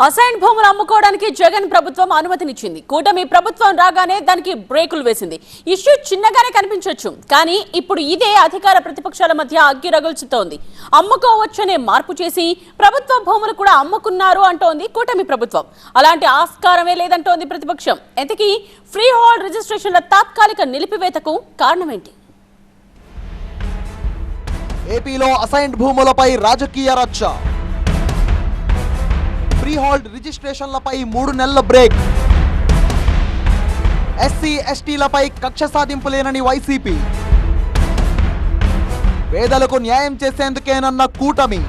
Assign భూములు అమ్ముకోవడానికి జగన్ ప్రభుత్వం అనుమతినిచ్చింది. కూటమి ప్రభుత్వం రాగానే దానికి బ్రేకులు వేసింది. ఇష్యూ చిన్నగానే కనిపించొచ్చు, కానీ ఇప్పుడు ఇదే అధికార ప్రతిపక్షాల మధ్య అగ్గి రగుల్చుతోంది. అమ్ముకోవచ్చనే మార్పు చేసి ప్రభుత్వ భూములు కూడా అమ్ముకున్నారు అంటోంది కూటమి ప్రభుత్వం. అలాంటి ఆస్కారమే లేదంటోంది ప్రతిపక్షం. ఎంతకీ ఫ్రీ హోల్డ్ రిజిస్ట్రేషన్ల తాత్కాలిక నిలిపివేతకు కారణమేంటి? ఏపీలో అసైన్డ్ భూములపై రాజకీయ రచ్చ. ఫ్రీ హోల్డ్ రిజిస్ట్రేషన్లపై 3 నెలల బ్రేక్. ఎస్సీ ఎస్టీలపై కక్ష సాధింపులేనని వైసీపీ. పేదలకు న్యాయం చేసేందుకేనన్న కూటమి.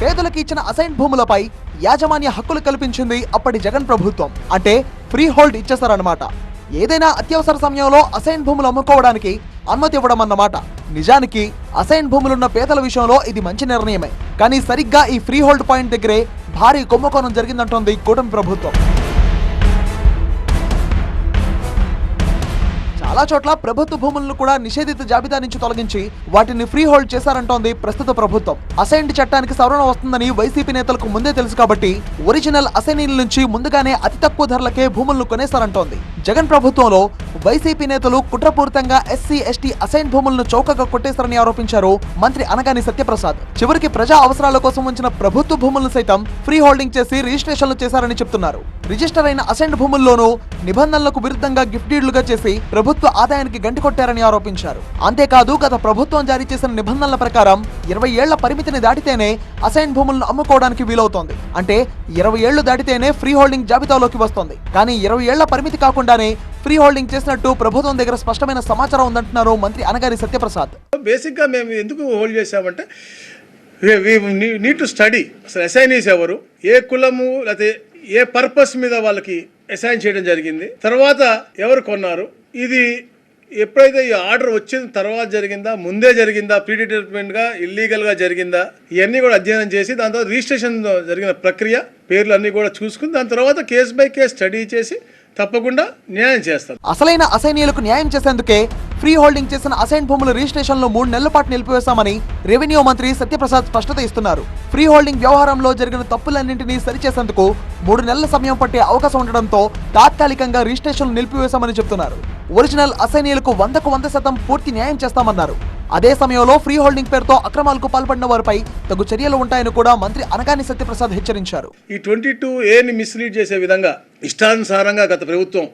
పేదలకు ఇచ్చిన అసైన్డ్ భూములపై యాజమాన్య హక్కులు కల్పించింది అప్పటి జగన్ ప్రభుత్వం. అంటే ఫ్రీ హోల్డ్ ఇచ్చేశారన్నమాట. ఏదైనా అత్యవసర సమయంలో అసైన్ భూములు అమ్ముకోవడానికి అనుమతి ఇవ్వడం అన్నమాట. నిజానికి అసైన్ భూములున్న పేదల విషయంలో ఇది మంచి నిర్ణయమే. కానీ సరిగ్గా ఈ ఫ్రీ హోల్డ్ పాయింట్ దగ్గరే భారీ కుంభకోణం జరిగిందంటోంది కూటమి ప్రభుత్వం. చాలా చోట్ల ప్రభుత్వ భూములను కూడా నిషేధిత జాబితా నుంచి తొలగించి వాటిని ఫ్రీ హోల్డ్ చేశారంటోంది ప్రస్తుత ప్రభుత్వం. అసైన్డ్ చట్టానికి సవరణ వస్తుందని వైసీపీ నేతలకు ముందే తెలుసు కాబట్టి ఒరిజినల్ అసైనీల నుంచి ముందుగానే అతి తక్కువ ధరలకే భూములను కొనేశారంటోంది. జగన్ ప్రభుత్వంలో వైసీపీ నేతలు కుట్రపూరితంగా ఎస్సీ ఎస్టీ అసైన్ భూములను చౌకగా కొట్టేశారని ఆరోపించారు మంత్రి అనగాని సత్యప్రసాద్. చివరికి ప్రజా అవసరాల కోసం ఉంచిన ప్రభుత్వ భూములను సైతం ఫ్రీ హోల్డింగ్ చేసి రిజిస్ట్రేషన్లు చేశారని చెప్తున్నారు. రిజిస్టర్ అయిన అసైన్డ్ భూముల్లోనూ నిబంధనలకు విరుద్ధంగా గిఫ్ట్ డీడ్లుగా చేసి ప్రభుత్వ ఆదాయానికి గంటి కొట్టారని ఆరోపించారు. అంతేకాదు గత ప్రభుత్వం జారీ చేసిన నిబంధనల ప్రకారం 20 ఏళ్ల పరిమితిని దాటితేనే అసైన్ భూములను అమ్ముకోవడానికి వీలవుతోంది. అంటే 20 ఏళ్లు దాటితేనే ఫ్రీ హోల్డింగ్ జాబితాలోకి వస్తుంది. కానీ 20 ఏళ్ల పరిమితి కాకుండానే ఫ్రీ హోల్డింగ్ చేసినట్టు ప్రభుత్వం దగ్గర స్పష్టమైన సమాచారం ఉందంటున్నారు మంత్రి అనగాని సత్యప్రసాద్. బేసిక్ గా మేము ఎందుకు హోల్డ్ చేసామంటే నీడ్ టు స్టడీ అసలు అసైనీస్ ఎవరు, ఏ కులము లేకపోతే ఏ పర్పస్ మీద వాళ్ళకి అసైన్ చేయడం జరిగింది, తర్వాత ఎవరు కొన్నారు, ఇది ఎప్పుడైతే ఈ ఆర్డర్ వచ్చిన తర్వాత జరిగిందా, ముందే జరిగిందా, ప్రీడిటర్మెంట్ గా ఇల్లీగల్ గా జరిగిందా, ఇవన్నీ కూడా అధ్యయనం చేసి దాని తర్వాత రిజిస్ట్రేషన్ జరిగిన ప్రక్రియ పేర్లు అన్ని కూడా చూసుకుని దాని తర్వాత కేస్ బై కేస్ స్టడీ చేసి తప్పకుండా న్యాయం చేస్తారు. అసలైన అసైనీయులకు న్యాయం చేసేందుకే ఫ్రీ హోల్డింగ్ చేసిన అసైన్ భూముల రిజిస్ట్రేషన్లు 3 నెలల పాటు నిలిపివేశామని రెవెన్యూ మంత్రి సత్యప్రసాద్ స్పష్టత ఇస్తున్నారు. ఫ్రీ హోల్డింగ్ వ్యవహారంలో జరిగిన తప్పులన్నింటినీ సరిచేసేందుకు 3 నెలల సమయం పట్టే అవకాశం ఉండడంతో తాత్కాలికంగా రిజిస్ట్రేషన్లు నిలిపివేశామని చెప్తున్నారు. ఒరిజినల్ అసైనీయులకు 100కు 100% పూర్తి న్యాయం చేస్తామన్నారు. అదే సమయంలో ఫ్రీ హోల్డింగ్ పేరుతో అక్రమాలకు పాల్పడిన వారిపై తగు చర్యలు ఉంటాయని కూడా మంత్రి అనగాని సత్యప్రసాద్ హెచ్చరించారు. ఈ 22A మిస్లీడ్ చేసే విధంగా ఇష్టానుసారంగా గత ప్రభుత్వం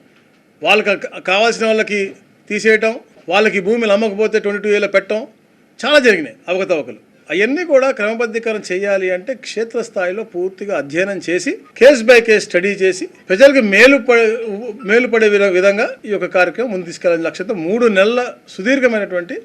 వాళ్ళకి కావాల్సిన వాళ్ళకి తీసేయటం, వాళ్ళకి భూమిని అమ్మకపోతే 22Aలో పెట్టడం చాలా జరిగినాయి అవకతవకలు. అవన్నీ కూడా క్రమబద్ధీకరణ చేయాలి అంటే క్షేత్రస్థాయిలో పూర్తిగా అధ్యయనం చేసి కేస్ బై కేస్ స్టడీ చేసి ప్రజలకు మేలుపడే విధంగా ఈ యొక్క కార్యక్రమం ముందు తీసుకెళ్లాలని లక్ష్యంతో 3 నెలల సుదీర్ఘమైనటువంటి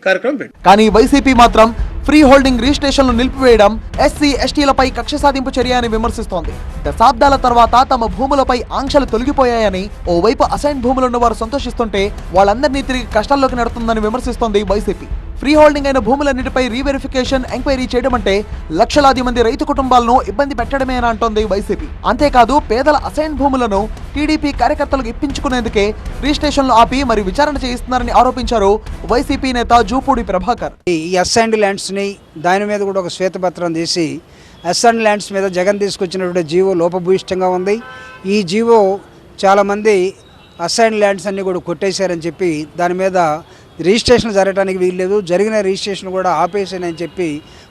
కార్యక్రమం పెట్టి. కానీ వైసీపీ మాత్రం ఫ్రీ హోల్డింగ్ రిజిస్ట్రేషన్లు నిలిపివేయడం ఎస్సీ ఎస్టీలపై కక్ష సాధింపు చర్య అని విమర్శిస్తోంది. దశాబ్దాల తర్వాత తమ భూములపై ఆంక్షలు తొలగిపోయాయని ఓవైపు అసైన్ భూములున్న వారు సంతోషిస్తుంటే వాళ్ళందరినీ తిరిగి కష్టాల్లోకి నెడుతుందని విమర్శిస్తోంది వైసీపీ. ఫ్రీ హోల్డింగ్ అయిన భూములన్నిటిపై రీవెరిఫికేషన్, ఎంక్వైరీ చేయడం అంటే లక్షలాది మంది రైతు కుటుంబాలను ఇబ్బంది పెట్టడమేనా అంటోంది వైసీపీ. అంతేకాదు పేదల అసైన్ భూములను టీడీపీ కార్యకర్తలకు ఇప్పించుకునేందుకే రిజిస్ట్రేషన్లు ఆపి మరి విచారణ చేయిస్తున్నారని ఆరోపించారు వైసీపీ నేత జూపూడి ప్రభాకర్. ఈ అసైన్డ్ ల్యాండ్స్ ని దాని మీద కూడా ఒక శ్వేతపత్రం తీసి అసైన్డ్ ల్యాండ్స్ మీద జగన్ తీసుకొచ్చినటువంటి జీవో లోపభూయిష్టంగా ఉంది. ఈ జీవో చాలామంది అసైన్డ్ ల్యాండ్స్ అన్ని కూడా కొట్టేశారని చెప్పి దాని మీద రిజిస్ట్రేషన్ జరగడానికి వీల్లేదు, జరిగిన రిజిస్ట్రేషన్ కూడా ఆపేసానని చెప్పి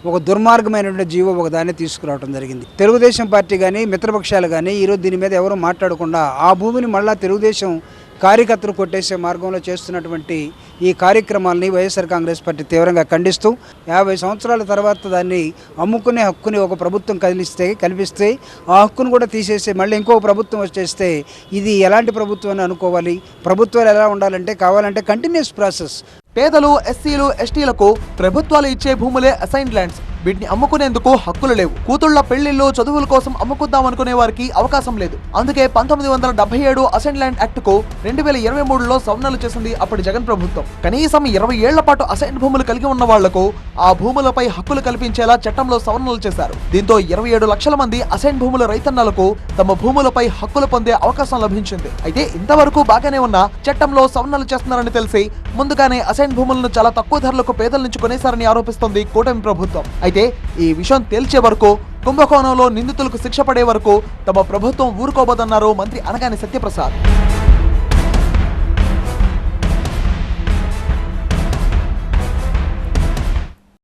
ఒక దుర్మార్గమైనటువంటి జీవో ఒక దాన్ని తీసుకురావడం జరిగింది. తెలుగుదేశం పార్టీ కానీ మిత్రపక్షాలు కానీ ఈరోజు దీని మీద ఎవరు మాట్లాడకుండా ఆ భూమిని మళ్ళా తెలుగుదేశం కార్యకర్తలు కొట్టేసే మార్గంలో చేస్తున్నటువంటి ఈ కార్యక్రమాలని వైఎస్ఆర్ కాంగ్రెస్ పార్టీ తీవ్రంగా ఖండిస్తూ 50 సంవత్సరాల తర్వాత దాన్ని అమ్ముకునే హక్కుని ఒక ప్రభుత్వం కల్పిస్తే ఆ హక్కును కూడా తీసేసి మళ్ళీ ఇంకో ప్రభుత్వం వచ్చేస్తే ఇది ఎలాంటి ప్రభుత్వం అని అనుకోవాలి. ప్రభుత్వాలు ఎలా ఉండాలంటే కావాలంటే కంటిన్యూస్ ప్రాసెస్. పేదలు, ఎస్సీలు, ఎస్టీలకు ప్రభుత్వాలు ఇచ్చే భూములే అసైన్డ్ ల్యాండ్స్. వీటిని అమ్ముకునేందుకు హక్కులు లేవు. కూతుళ్ల పెళ్లిళ్ళు, చదువుల కోసం అమ్ముకుందాం అనుకునే వారికి అవకాశం లేదు. అందుకే 1977 అసైన్ ల్యాండ్ యాక్ట్ కు 2023లో సవరణలు చేసింది అప్పటి జగన్ ప్రభుత్వం. కనీసం 20 ఏళ్ల పాటు అసైన్ భూములు కలిగి ఉన్న వాళ్లకు ఆ భూములపై హక్కులు కల్పించేలా చట్టంలో సవరణలు చేశారు. దీంతో 27 లక్షల మంది అసైన్ భూముల రైతన్నలకు తమ భూములపై హక్కులు పొందే అవకాశం లభించింది. అయితే ఇంతవరకు బాగానే ఉన్న చట్టంలో సవరణలు చేస్తున్నారని తెలిసి ముందుగానే అసైన్ భూములను చాలా తక్కువ ధరలకు పేదల నుంచి కొనేశారని ఆరోపిస్తోంది కూటమి ప్రభుత్వం. అయితే ఈ విషయం తేల్చే వరకు కుంభకోణంలో నిందితులకు శిక్ష పడే వరకు తమ ప్రభుత్వం ఊరుకోబోదన్నారు మంత్రి అనగాని సత్యప్రసాద్.